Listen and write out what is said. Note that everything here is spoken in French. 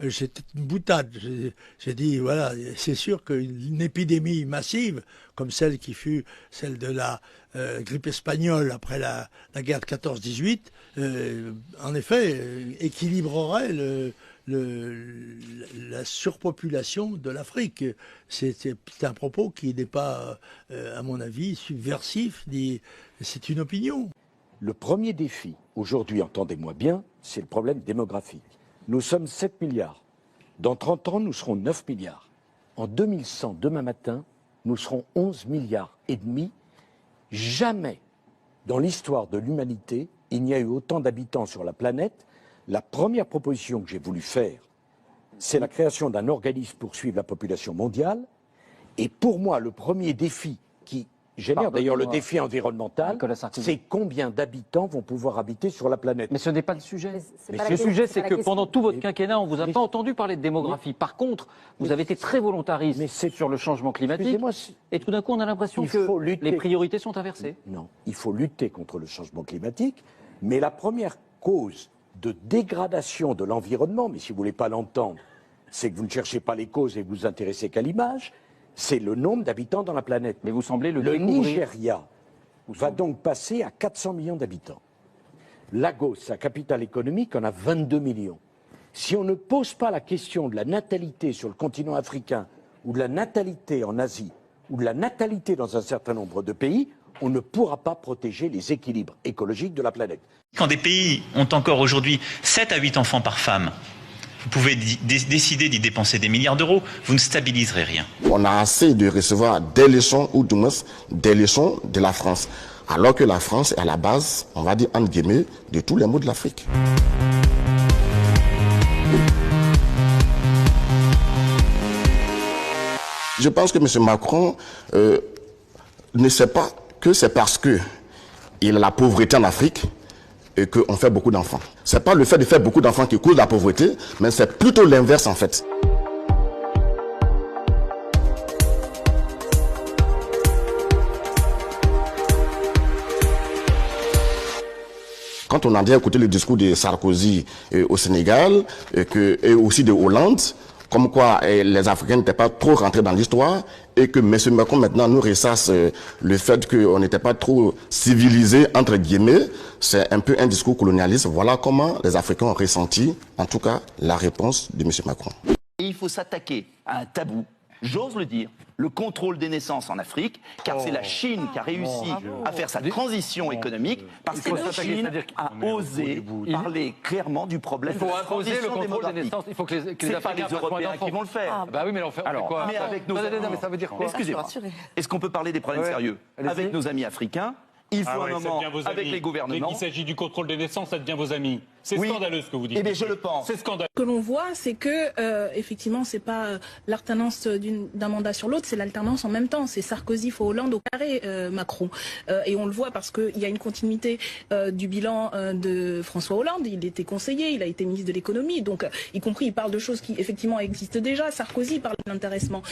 c'était une boutade. J'ai dit, voilà, c'est sûr qu'une épidémie massive, comme celle qui fut celle de la grippe espagnole après la guerre de 14-18, en effet, équilibrerait la surpopulation de l'Afrique. C'est un propos qui n'est pas, à mon avis, subversif, c'est une opinion. Le premier défi, aujourd'hui, entendez-moi bien, c'est le problème démographique. Nous sommes 7 milliards. Dans 30 ans, nous serons 9 milliards. En 2100, demain matin, nous serons 11 milliards et demi. Jamais, dans l'histoire de l'humanité, il n'y a eu autant d'habitants sur la planète. La première proposition que j'ai voulu faire, c'est la création d'un organisme pour suivre la population mondiale. Et pour moi, le premier défi qui génère d'ailleurs le défi environnemental, c'est combien d'habitants vont pouvoir habiter sur la planète. Mais ce n'est pas le sujet. Le sujet, c'est que pendant tout votre quinquennat, on ne vous a pas entendu parler de démographie. Par contre, vous avez été très volontariste sur le changement climatique. Et tout d'un coup, on a l'impression que les priorités sont inversées. Non, il faut lutter contre le changement climatique. Mais la première cause de dégradation de l'environnement, mais si vous ne voulez pas l'entendre, c'est que vous ne cherchez pas les causes et vous vous intéressez qu'à l'image, c'est le nombre d'habitants dans la planète. Mais vous semblez le Nigeria va donc passer à 400 millions d'habitants. Lagos, sa capitale économique, en a 22 millions. Si on ne pose pas la question de la natalité sur le continent africain, ou de la natalité en Asie, ou de la natalité dans un certain nombre de pays, on ne pourra pas protéger les équilibres écologiques de la planète. Quand des pays ont encore aujourd'hui 7 à 8 enfants par femme, vous pouvez décider d'y dépenser des milliards d'euros, vous ne stabiliserez rien. On a assez de recevoir des leçons, ou du moins des leçons de la France. Alors que la France est à la base, on va dire entre guillemets, de tous les maux de l'Afrique. Je pense que M. Macron ne sait pas que c'est parce qu'il y a la pauvreté en Afrique et qu'on fait beaucoup d'enfants. Ce n'est pas le fait de faire beaucoup d'enfants qui cause la pauvreté, mais c'est plutôt l'inverse en fait. Quand on a bien écouté le discours de Sarkozy au Sénégal et aussi de Hollande, comme quoi les Africains n'étaient pas trop rentrés dans l'histoire et que M. Macron maintenant nous ressasse le fait qu'on n'était pas trop civilisés, entre guillemets, c'est un peu un discours colonialiste. Voilà comment les Africains ont ressenti, en tout cas, la réponse de M. Macron. Et il faut s'attaquer à un tabou, j'ose le dire, le contrôle des naissances en Afrique, car c'est la Chine qui a réussi à faire sa transition économique, parce que la Chine a osé parler clairement du problème de la transition démographique. Il faut que les Africains les Européens qui vont le faire. Bah oui, mais on fait quoi? Mais avec nos mais ça veut dire quoi? Excusez-moi. Est-ce qu'on peut parler des problèmes sérieux avec nos amis africains? Il faut un moment avec les gouvernements. Dès qu'il s'agit du contrôle des naissances, ça devient vos amis. C'est scandaleux ce que vous dites. Eh bien, je le pense. C'est scandaleux. Ce que l'on voit, c'est que effectivement, c'est pas l'alternance d'un mandat sur l'autre, c'est l'alternance en même temps. C'est Sarkozy, Hollande au carré, Macron. Et on le voit parce qu'il y a une continuité du bilan de François Hollande. Il était conseiller, il a été ministre de l'économie, donc y compris il parle de choses qui effectivement existent déjà. Sarkozy parle de l'intéressement.